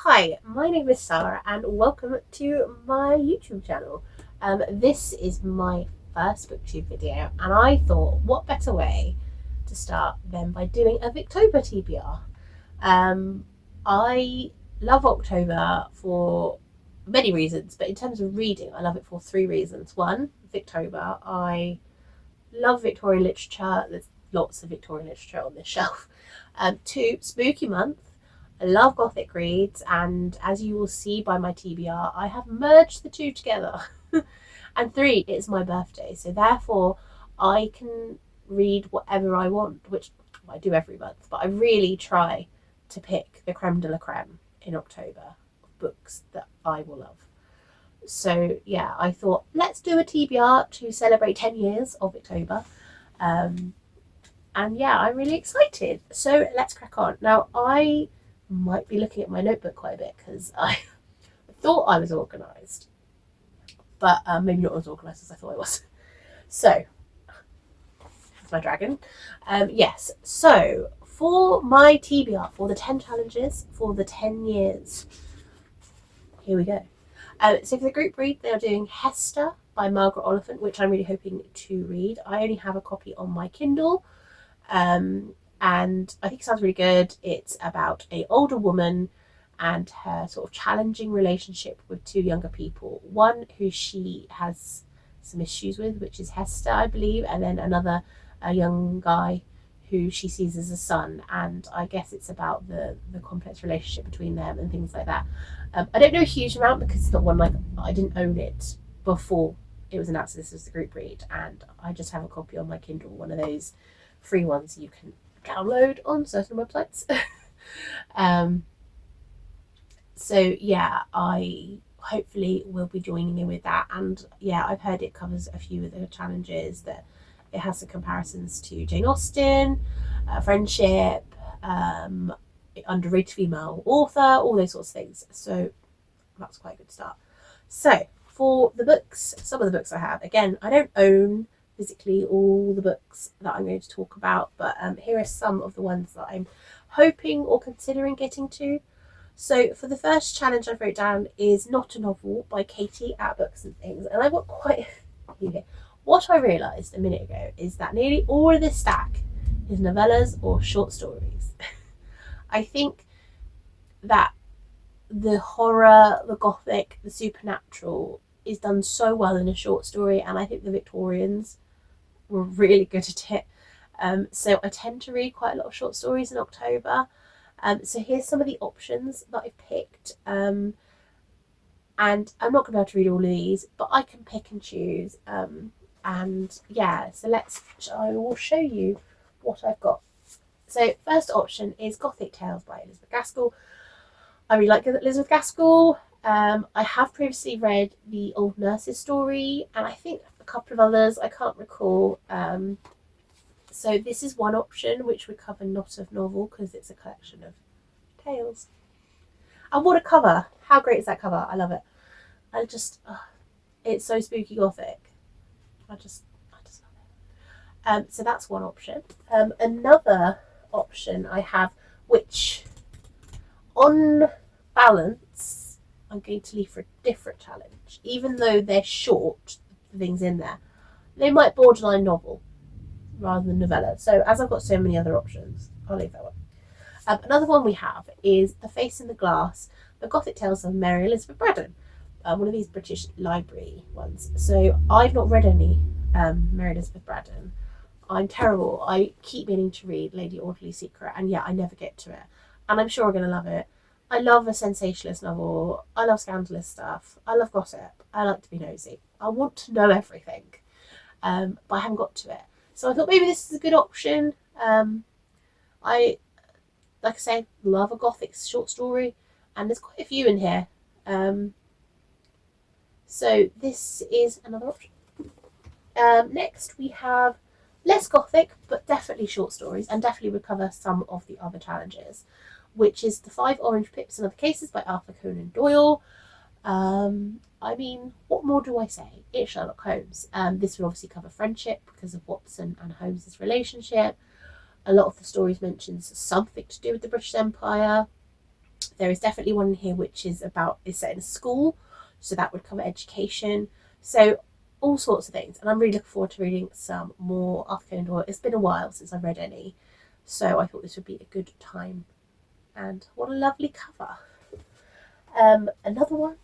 Hi, my name is Sarah and welcome to my YouTube channel. This is my first booktube video and I thought what better way to start than by doing a Victober TBR. I love October for many reasons, but in terms of reading I love it for three reasons. One, Victober. I love Victorian literature. There's lots of Victorian literature on this shelf. Two, spooky month. I love Gothic reads, and as you will see by my TBR, I have merged the two together. And three, it's my birthday, so therefore I can read whatever I want, which I do every month, but I really try to pick the creme de la creme in October of books that I will love. So yeah, I thought let's do a TBR to celebrate 10 years of October. And yeah, I'm really excited. So let's crack on. Now, I might be looking at my notebook quite a bit because I thought I was organised, but maybe not as organised as I thought I was. So, that's my dragon. Yes, so for my TBR, for the 10 challenges, for the 10 years, here we go. So for the group read, they are doing Hester by Margaret Oliphant, which I'm really hoping to read. I only have a copy on my Kindle. And I think it sounds really good. It's about an older woman and her sort of challenging relationship with two younger people. One who she has some issues with, which is Hester, I believe, and then another, a young guy who she sees as a son. And I guess it's about the complex relationship between them and things like that. I don't know a huge amount because it's not one like I didn't own it before it was announced this was the group read, and I just have a copy on my Kindle, one of those free ones you can download on certain websites. So yeah, I hopefully will be joining in with that, and yeah, I've heard it covers a few of the challenges, that it has some comparisons to Jane Austen, friendship, underrated female author, all those sorts of things. So that's quite a good start. So for the books, some of the books I have, again, I don't own physically all the books that I'm going to talk about, but here are some of the ones that I'm hoping or considering getting to. So for the first challenge I wrote down is Not a Novel by Katie at Books and Things, and I've got quite what I realised a minute ago is that nearly all of this stack is novellas or short stories. I think that the horror, the gothic, the supernatural is done so well in a short story, and I think the Victorians were really good at it. So I tend to read quite a lot of short stories in October. So here's some of the options that I've picked. And I'm not going to be able to read all of these, but I can pick and choose. And yeah, so I will show you what I've got. So first option is Gothic Tales by Elizabeth Gaskell. I really like Elizabeth Gaskell. I have previously read The Old Nurse's Story, and I think a couple of others, I can't recall. So this is one option, which would cover not a novel, because it's a collection of tales. And what a cover! How great is that cover? I love it. It's so spooky gothic. I just love it. So that's one option. Another option I have, which on balance, I'm going to leave for a different challenge. Even though they're short, the things in there, they might borderline novel rather than novella. So as I've got so many other options, I'll leave that one. Another one we have is The Face in the Glass, The Gothic Tales of Mary Elizabeth Braddon, one of these British library ones. So I've not read any Mary Elizabeth Braddon. I'm terrible. I keep meaning to read Lady Audley's Secret, and yet I never get to it. And I'm sure I'm going to love it. I love a sensationalist novel. I love scandalous stuff. I love gossip. I like to be nosy. I want to know everything, but I haven't got to it. So I thought maybe this is a good option. I, like I say, love a gothic short story, and there's quite a few in here. So this is another option. Next we have less gothic, but definitely short stories, and definitely would cover some of the other challenges, which is The Five Orange Pips and Other Cases by Arthur Conan Doyle. I mean, what more do I say? It's Sherlock Holmes. This would obviously cover friendship because of Watson and Holmes's relationship. A lot of the stories mentions something to do with the British Empire. There is definitely one in here which is set in a school, so that would cover education. So all sorts of things, and I'm really looking forward to reading some more Arthur Conan Doyle. It's been a while since I've read any, so I thought this would be a good time. And what a lovely cover. Another one,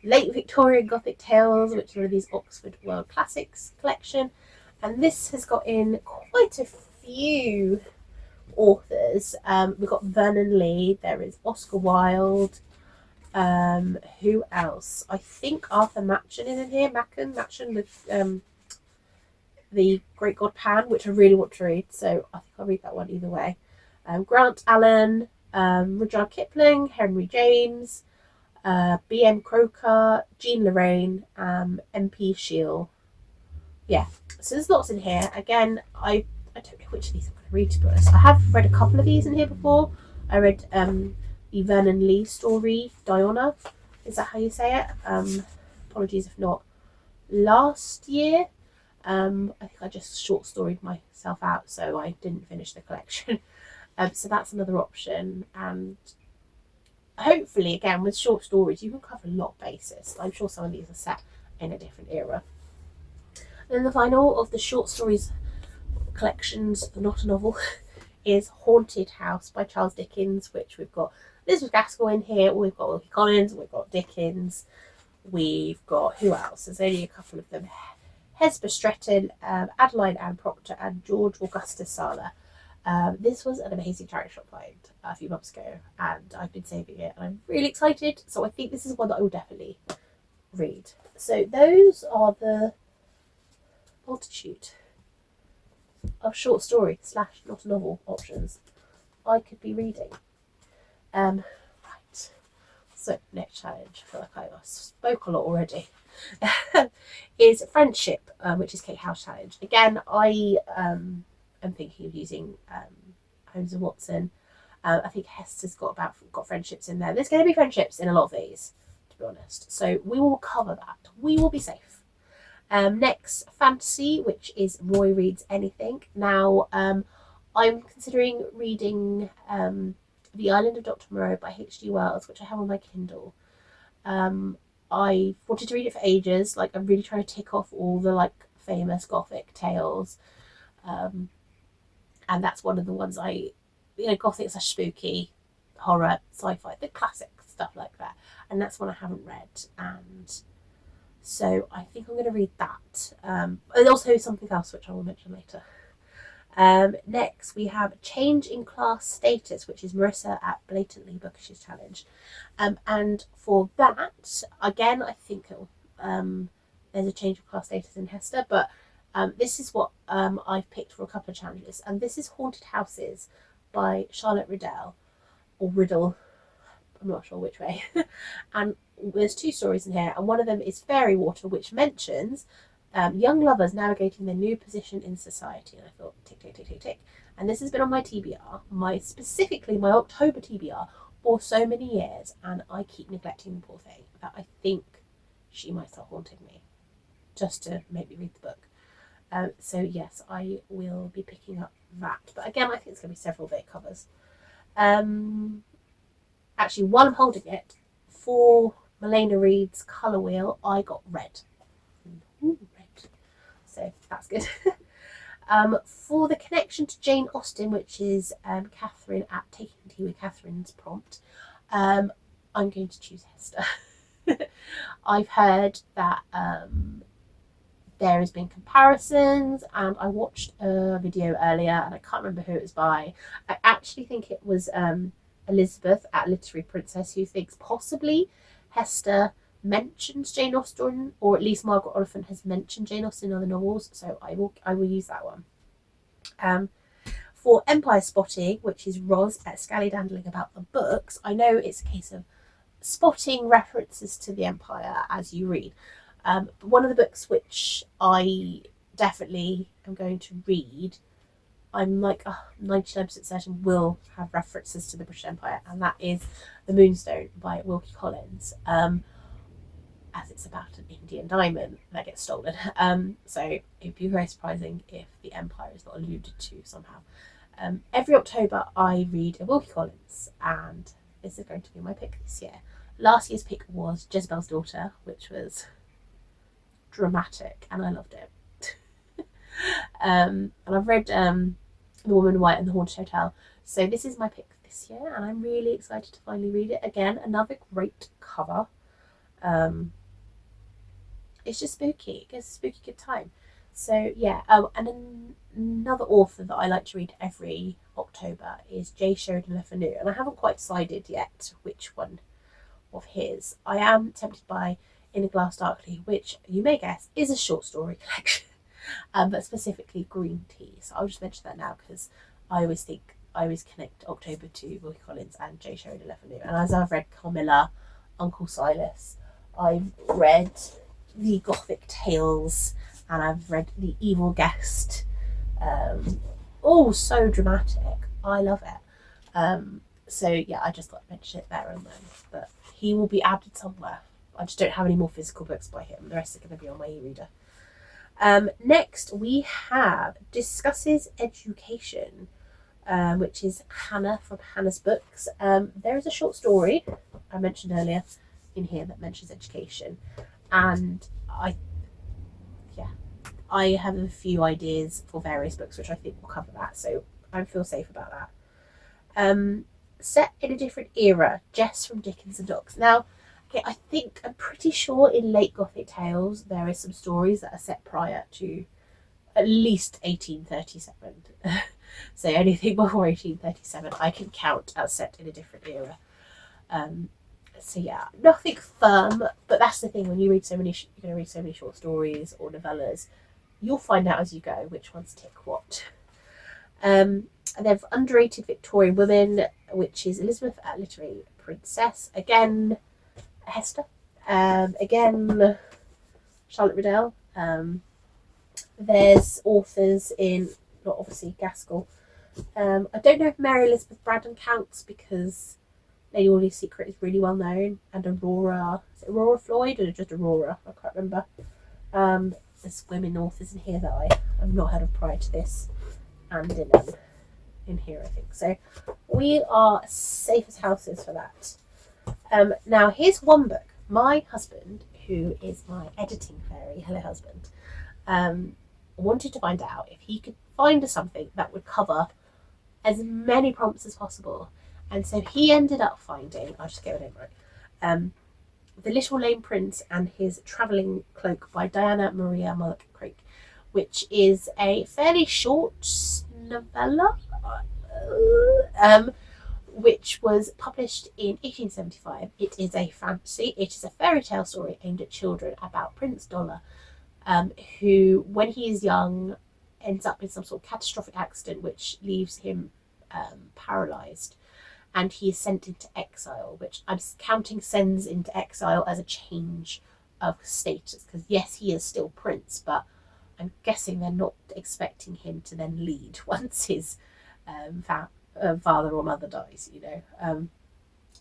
Late Victorian Gothic Tales, which is one of these Oxford World Classics collection, and this has got in quite a few authors. We've got Vernon Lee, there is Oscar Wilde, who else? I think Arthur Machen is in here. Machen, the Great God Pan, which I really want to read, so I think I'll read that one either way. Grant Allen, Rudyard Kipling, Henry James, B.M. Croker, Jean Lorraine, M.P. Shiel. Yeah, so there's lots in here. Again, I don't know which of these I'm going to read, to be honest. I have read a couple of these in here before. I read the Vernon Lee story, Diana. Is that how you say it? Apologies if not. Last year, I think I just short storied myself out, so I didn't finish the collection. So that's another option. And hopefully, again, with short stories, you can cover a lot of bases. I'm sure some of these are set in a different era. Then the final of the short stories collections, not a novel, is Haunted House by Charles Dickens, which we've got Elizabeth Gaskell in here, we've got Wilkie Collins, we've got Dickens, we've got, who else? There's only a couple of them. Hester Stretton, Adeline Ann Proctor, and George Augustus Sala. This was an amazing charity shop find a few months ago, and I've been saving it, and I'm really excited, so I think this is one that I will definitely read. So those are the multitude of short story / not a novel options I could be reading. Right. So next challenge, I feel like I spoke a lot already, is Friendship, which is Kate Howe's challenge. Again, I am thinking of using Holmes and Watson. I think Hester's got friendships in there. There's going to be friendships in a lot of these, to be honest. So we will cover that. We will be safe. Next, fantasy, which is Roy Reads Anything. Now, I'm considering reading The Island of Dr. Moreau by H.G. Wells, which I have on my Kindle. I wanted to read it for ages. Like, I'm really trying to tick off all the famous Gothic tales, and that's one of the ones Gothic / spooky, horror, sci-fi, the classic stuff like that. And that's one I haven't read, and so I think I'm going to read that. And also something else which I will mention later. Next, we have Change in Class Status, which is Marissa at Blatantly Bookish's challenge. And for that, again, I think there's a change of class status in Hester, but this is what I've picked for a couple of challenges. And this is Haunted Houses by Charlotte Riddell, or Riddell, I'm not sure which way. And there's two stories in here, and one of them is Fairy Water, which mentions young lovers navigating their new position in society. And I thought, tick, tick, tick, tick, tick. And this has been on my TBR, specifically my October TBR, for so many years, and I keep neglecting the poor thing, that I think she might start haunting me, just to make me read the book. So yes, I will be picking up that. But again, I think it's going to be several bit covers. Actually, while I'm holding it, for Milena Reed's Colour Wheel, I got red. Ooh, red. So that's good. For the connection to Jane Austen, which is Catherine at Taking Tea with Catherine's prompt, I'm going to choose Hester. I've heard that there has been comparisons, and I watched a video earlier, and I can't remember who it was by. I actually think it was Elizabeth at Literary Princess, who thinks possibly Hester mentions Jane Austen, or at least Margaret Oliphant has mentioned Jane Austen in other novels, so I will use that one. For Empire Spotting, which is Roz at Scallydandling about the books, I know it's a case of spotting references to the Empire as you read. But one of the books which I definitely am going to read, I'm 99% certain will have references to the British Empire, and that is The Moonstone by Wilkie Collins, as it's about an Indian diamond that gets stolen. So it'd be very surprising if the Empire is not alluded to somehow. Every October I read a Wilkie Collins, and this is going to be my pick this year. Last year's pick was Jezebel's Daughter, which was dramatic, and I loved it. And I've read The Woman in White and The Haunted Hotel, so this is my pick this year, and I'm really excited to finally read it. Again, another great cover. It's just spooky. It gives a spooky good time. So yeah, and then another author that I like to read every October is Sheridan, Fanu, and I haven't quite decided yet which one of his. I am tempted by In a Glass Darkly, which you may guess is a short story collection, but specifically Green Tea. So I'll just mention that now because I always connect October to Wilkie Collins and Sheridan, Fanu. And as I've read Carmilla, Uncle Silas, I've read the Gothic Tales, and I've read The Evil Guest. All so dramatic. I love it. So yeah, I just thought I'd mention it there and then. But he will be added somewhere. I just don't have any more physical books by him. The rest are going to be on my e-reader. Next we have Discusses Education, which is Hannah from Hannah's Books. There is a short story I mentioned earlier in here that mentions education, and I have a few ideas for various books which I think will cover that, so I feel safe about that. Set in a different era, Jess from Dickens and Docs. Now, okay, I'm pretty sure in late Gothic tales there is some stories that are set prior to at least 1837. So anything before 1837 I can count as set in a different era. So yeah, nothing firm, but that's the thing, when you read you're going to read so many short stories or novellas, you'll find out as you go which ones tick what. And then for Underrated Victorian Women, which is Elizabeth at Literary Princess, again Hester, again Charlotte Riddell. There's authors in, not obviously Gaskell. I don't know if Mary Elizabeth Braddon counts because Lady Audley's Secret is really well known, and Aurora, is it Aurora Floyd or just Aurora? I can't remember. There's women authors in here that I've not heard of prior to this, and in here I think. So we are safe as houses for that. Now here's one book. My husband, who is my editing fairy, hello husband, wanted to find out if he could find something that would cover as many prompts as possible. And so he ended up finding, I'll just get it in right, The Little Lame Prince and His Travelling Cloak by Dinah, Marissa, Mulock, Craik, which is a fairly short novella, which was published in 1875. It is a fantasy. It is a fairy tale story aimed at children about Prince Doyle, who, when he is young, ends up in some sort of catastrophic accident which leaves him paralysed. And he is sent into exile, which I'm counting sends into exile as a change of status. Because yes, he is still prince, but I'm guessing they're not expecting him to then lead once his father or mother dies,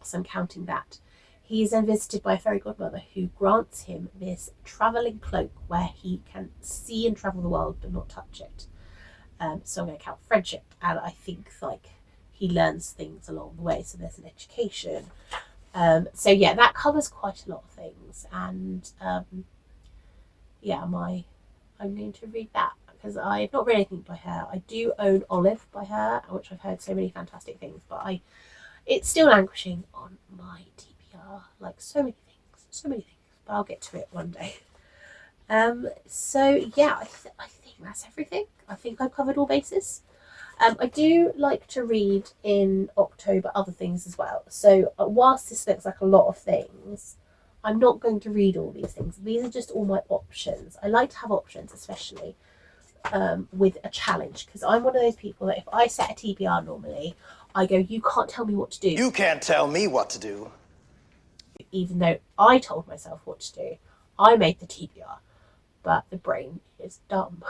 So I'm counting that. He is then visited by a fairy godmother who grants him this travelling cloak where he can see and travel the world but not touch it. So I'm going to count friendship, and I think he learns things along the way, so there's an education. So yeah, that covers quite a lot of things, and I'm going to read that because I've not read anything by her. I do own Olive by her, which I've heard so many fantastic things, but it's still languishing on my TBR, like so many things, but I'll get to it one day. So yeah, I think that's everything. I think I've covered all bases. I do like to read in October other things as well. So whilst this looks like a lot of things, I'm not going to read all these things. These are just all my options. I like to have options, especially with a challenge, because I'm one of those people that if I set a TBR normally, I go, you can't tell me what to do. You can't tell me what to do. Even though I told myself what to do, I made the TBR, but the brain is dumb.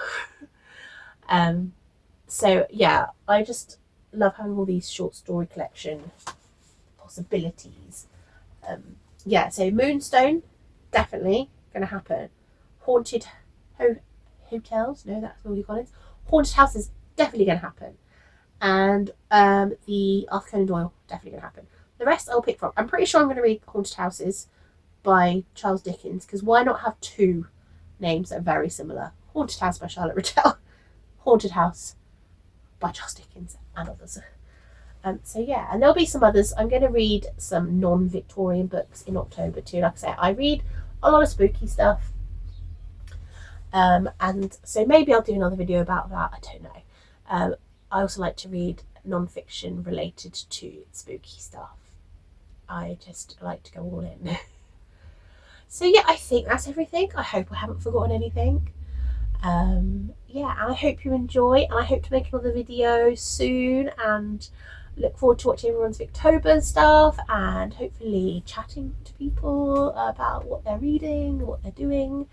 So yeah, I just love having all these short story collection possibilities. So Moonstone, definitely going to happen. Haunted Hotels, no, that's Wilkie Collins. Haunted Houses, definitely going to happen. And the Arthur Conan Doyle, definitely going to happen. The rest I'll pick from. I'm pretty sure I'm going to read Haunted Houses by Charles Dickens, because why not have two names that are very similar? Haunted House by Charlotte Riddell, Haunted House by Charles Dickens, and others. So yeah, and there'll be some others. I'm going to read some non-Victorian books in October too. Like I say, I read a lot of spooky stuff. And so maybe I'll do another video about that. I don't know. I also like to read non-fiction related to spooky stuff. I just like to go all in. So yeah, I think that's everything. I hope I haven't forgotten anything. Yeah, and I hope you enjoy, and I hope to make another video soon, and look forward to watching everyone's Victober stuff, and hopefully chatting to people about what they're reading, what they're doing.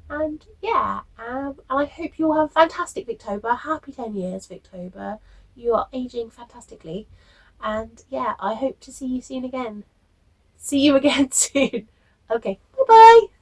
And yeah, and I hope you all have a fantastic Victober. Happy 10 years, Victober. You are aging fantastically. And yeah, I hope to see you soon again. See you again soon. Okay, bye-bye.